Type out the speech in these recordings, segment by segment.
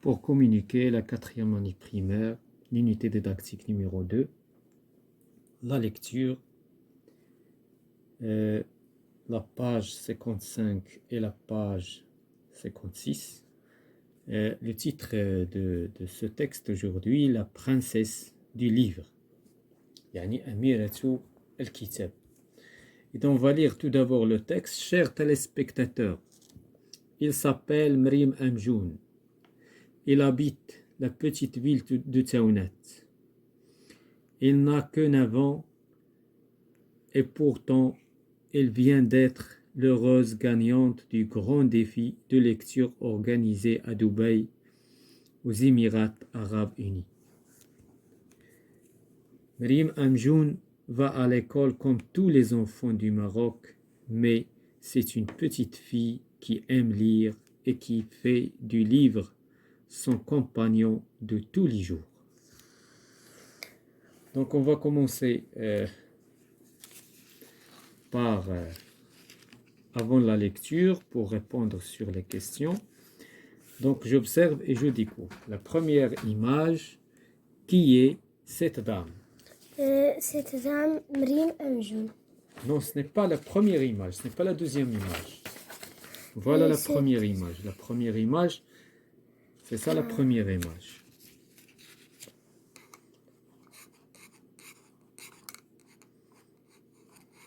pour communiquer la quatrième année primaire, l'unité didactique numéro 2, la lecture, la page 55 et la page 56. Le titre de ce texte aujourd'hui, la princesse du livre. Yani Amiratu al-Kitab. Et donc on va lire tout d'abord le texte. Chers téléspectateurs, il s'appelle Mrim Amjoun. Il habite la petite ville de Taounat. Il n'a que 9 ans et pourtant il vient d'être l'heureuse gagnante du grand défi de lecture organisé à Dubaï, aux Émirats Arabes Unis. Mrim Amjoun va à l'école comme tous les enfants du Maroc, mais c'est une petite fille qui aime lire et qui fait du livre son compagnon de tous les jours. Donc on va commencer par avant la lecture pour répondre sur les questions. Donc j'observe et je découvre. La première image, qui est cette dame? Cette dame, Mrim Amjoun. Non, ce n'est pas la première image, ce n'est pas la deuxième image. Voilà la première image. La première image, c'est ça la première image.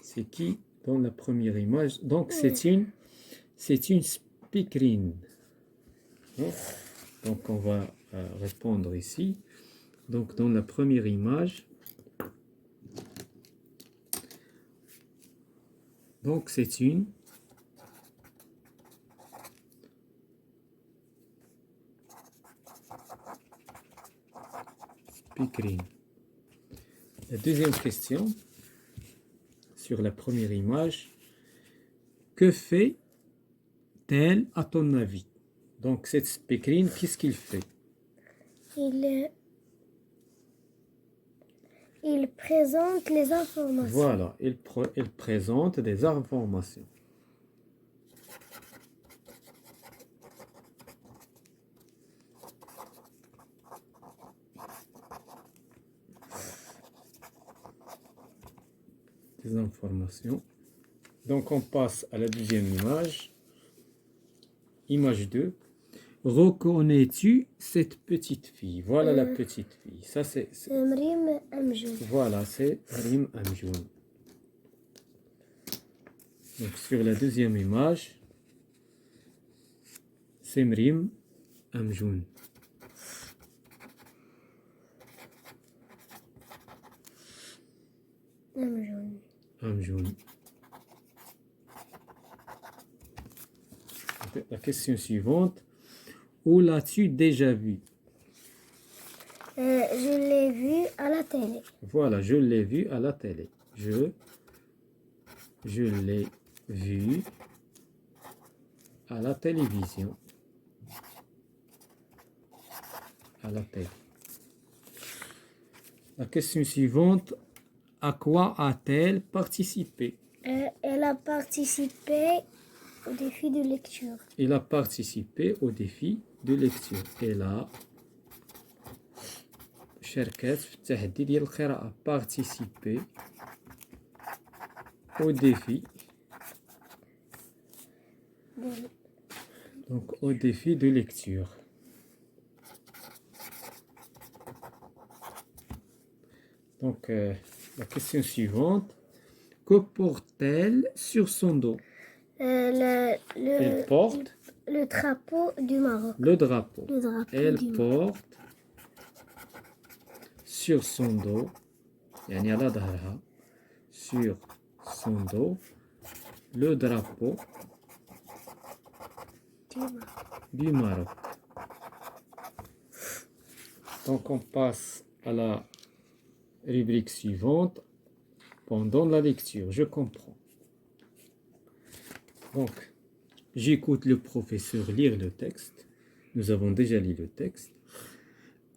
C'est qui dans la première image? Donc c'est une speakerine. Donc on va répondre ici. Donc dans la première image, donc c'est une speakerine. La deuxième question sur la première image, que fait-elle à ton avis? Donc cette speakerine, qu'est-ce qu'il fait? Il présente les informations. Voilà, il présente des informations. Des informations. Donc on passe à la deuxième image. Image 2. Reconnais-tu cette petite fille? Voilà la petite fille. Ça c'est Mrim Amjoun. Voilà, c'est Mrim Amjoun. Donc sur la deuxième image, c'est Mrim Amjoun. Amjoun. La question suivante. Où l'as-tu déjà vu? Je l'ai vu à la télé. Voilà, je l'ai vu à la télé. Je l'ai vu à la télévision. À la télé. La question suivante. À quoi a-t-elle participé? Elle a participé au défi de lecture. Elle a participé au défi de lecture. Elle a شاركت في التحدي ديال القراءة. Participé au défi. Donc au défi de lecture. Donc la question suivante. Que porte-t-elle sur son dos? Elle porte le drapeau du Maroc. Le drapeau. Elle du porte sur son dos, يعني على ظهرها, sur son dos, le drapeau du Maroc. Donc on passe à la rubrique suivante. Pendant la lecture, je comprends. Donc, j'écoute le professeur lire le texte. Nous avons déjà lu le texte.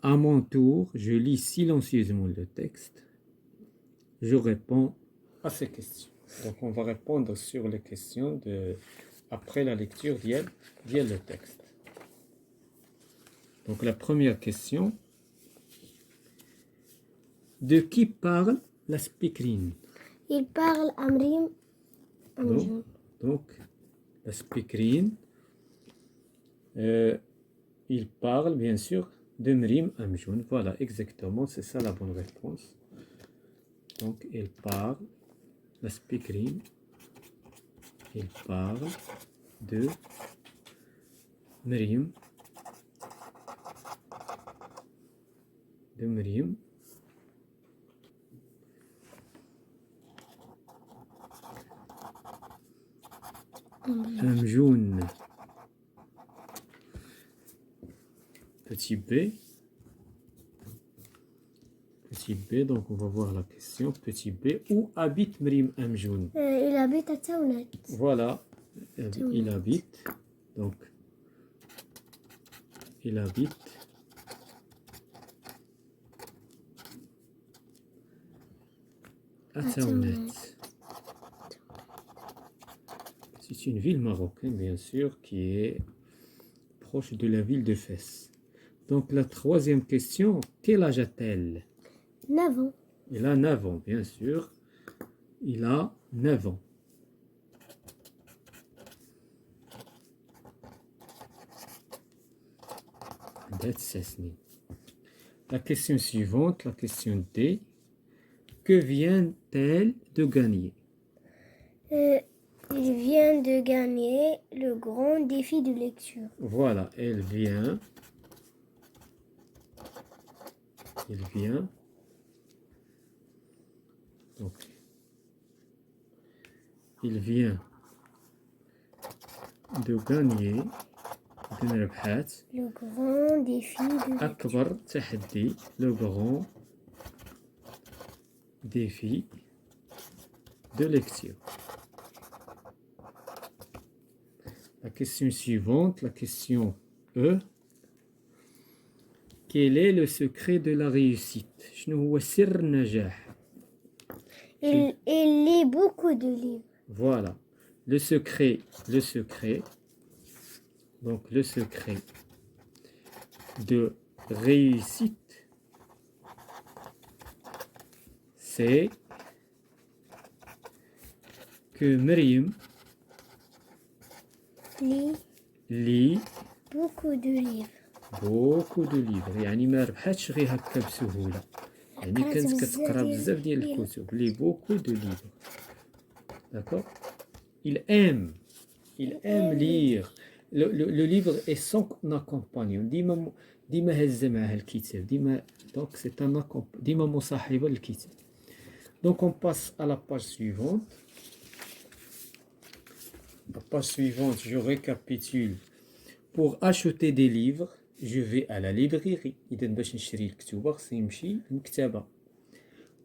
À mon tour, je lis silencieusement le texte. Je réponds à ces questions. Donc, on va répondre sur les questions après la lecture d'hier le texte. Donc la première question. De qui parle la speakerine? Il parle à Mrim Amjoun. Donc, la speakerine, il parle bien sûr de Mrim Amjoun. Voilà, exactement, c'est ça la bonne réponse. Donc, il parle, la speakerine, il parle de Mrim, Amjoun. Petit b. Petit b, donc on va voir la question. Petit b, où habite Mrim Amjoun? Il habite à Taounet. Voilà, il habite, donc, il habite à Taounet. C'est une ville marocaine, bien sûr, qui est proche de la ville de Fès. Donc, la troisième question, quel âge a-t-elle? 9 ans. Il a 9 ans, bien sûr. Il a 9 ans. La question suivante, la question D. Que vient-elle de gagner? Il vient de gagner le grand défi de lecture. Voilà, il vient donc, il vient de gagner le grand défi de أكبر تحدي, le grand défi de lecture. La question suivante, la question E. Quel est le secret de la réussite? شنو هو سر النجاح? Il lit beaucoup de livres. Voilà. Le secret. Donc, le secret de réussite, c'est que Miriam lit beaucoup de livres. يعني ما ربحتش غير هكا بسهولة. يعني كانت كتقرا بزاف ديال الكتب. lit beaucoup de livres. D'accord? Il aime lire. Le livre est son accompagnant. ديما هزة معاه الكتاب. Donc c'est un accompagnant. ديما مصاحبة للكتاب. Donc on passe à la page suivante. La page suivante, je récapitule. Pour acheter des livres, je vais à la librairie. إذا باش نشري الكتوبة خصني نمشي للمكتبة.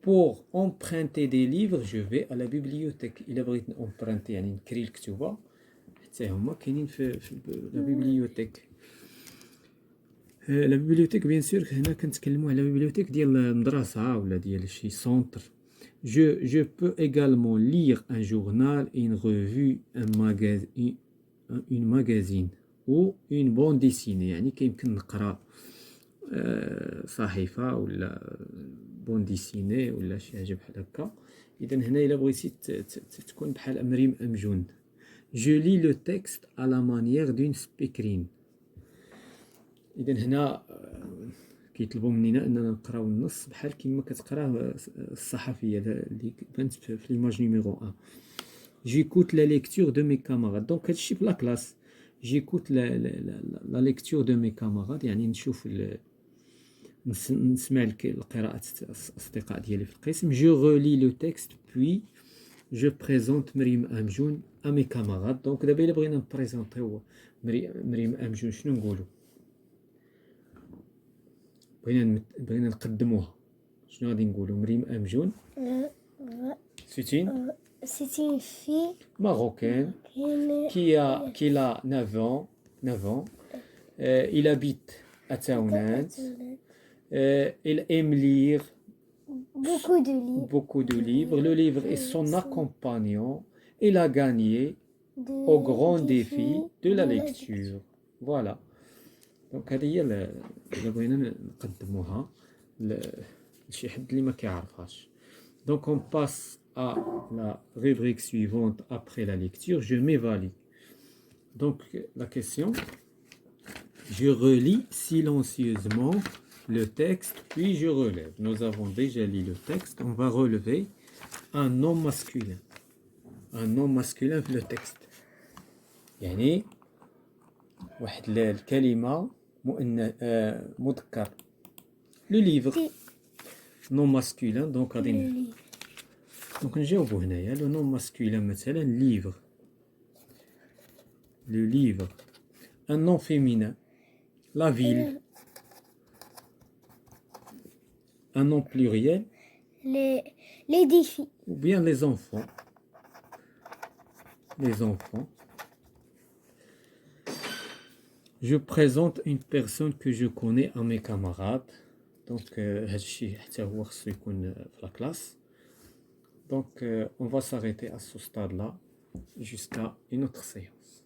Pour emprunter des livres, je vais à la bibliothèque. إلا بغيت emprunter يعني نكري الكتوبة حتى هما كاينين في la bibliothèque. La bibliothèque bien sûr هنا كنتكلموا على bibliothèque ديال المدرسة ولا ديال شي سونتر. Je peux également lire un journal, une revue, une magazine ou une bande dessinée. يعني كيمكن نقرا صحيفة ولا بون ديسيني ولا شي حاجة بحال هكا. إذا هنا إلا بغيتي تكون بحال مريم أمجون. Je lis le texte à la manière d'une speakerine. إذا هنا كيطلبوا مننا أننا نقراو النص بحال كيما كتقراه الصحفية اللي بانت في l'image numéro 1. J'écoute la lecture de mes camarades. Donc هادشي في لا كلاس. J'écoute la lecture de mes camarades. يعني نشوف نسمع القراءة الأصدقاء ديالي في القسم. Je relis le texte puis je présente مريم أمجون à mes camarades. Donc دابا إلا بغينا نبريزونطيو مريم أمجون شنو نقولو؟ بغينا نقدموها شنو غادي نقولوا؟ مريم أمجون C'est une fille marocaine qui a 9 ans. Il habite à Taounet. Il aime lire beaucoup de livres. Le livre est son accompagnant. Il a gagné au grand défi de la lecture. Voilà. دونك هذه هي اللي بغينا نقدموها لشي حد اللي ما كيعرفهاش. Donc on passe à la rubrique suivante après la lecture. Je m'évalue. Donc la question, je relis silencieusement le texte, puis je relève. Nous avons déjà lu le texte. On va relever un nom masculin. Un nom masculin في le texte. يعني واحد الكلمة مذكر. Le livre. Nom masculin. Donc غادي Donc نجاوبو هنايا. Le nom masculin مثلا livre. Le livre. Un nom féminin. La ville. Un nom pluriel. Les défis. Ou bien les enfants. Les enfants. Je présente une personne que je connais à mes camarades. Donc, هادشي حتى هو خصو يكون في la classe. Donc, on va s'arrêter à ce stade-là jusqu'à une autre séance.